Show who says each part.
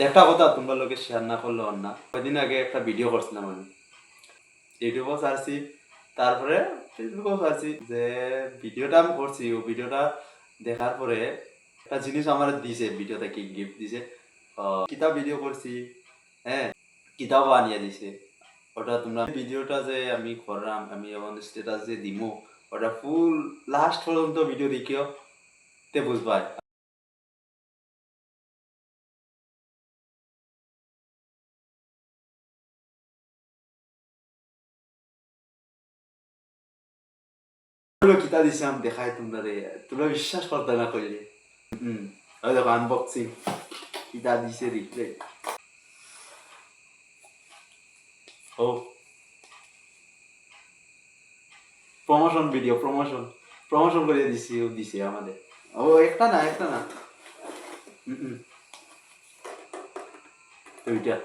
Speaker 1: একটা কথা তোমরা লোকে শেয়ার না করলে না, কয়েকদিন আগে একটা ভিডিও করছিলাম আমি, ইউটিউবও ছাড়ছি, তারপরে ফেসবুকেও ছাড়ছি। যে ভিডিওটা আমি করছি, ও ভিডিওটা দেখার পরে একটা জিনিস আমার দিছে, ভিডিওটা কি গিফট দিছে, কিতাব ভিডিও করছি, হ্যাঁ কিতাব বানিয়ে দিছে। ওটা তোমরা ভিডিওটা যে আমি করলাম, আমি এখন স্ট্যাটাস যে দিমু, ওটা ফুল লাস্ট পর্যন্ত ভিডিও দেখিও, তে বুঝবা। কিতা দিছিলাম দেখাই তোমরা রে, তোমরা বিশ্বাস করতে না করলে। ওই দেখো আনবক্সিং কিতা দিছে দেখলে। ও প্রমোশন ভিডিও, প্রমোশন প্রমোশন করে দিছি, ও দিছে আমাদের। ও একটা না, একটা না, দুইটা।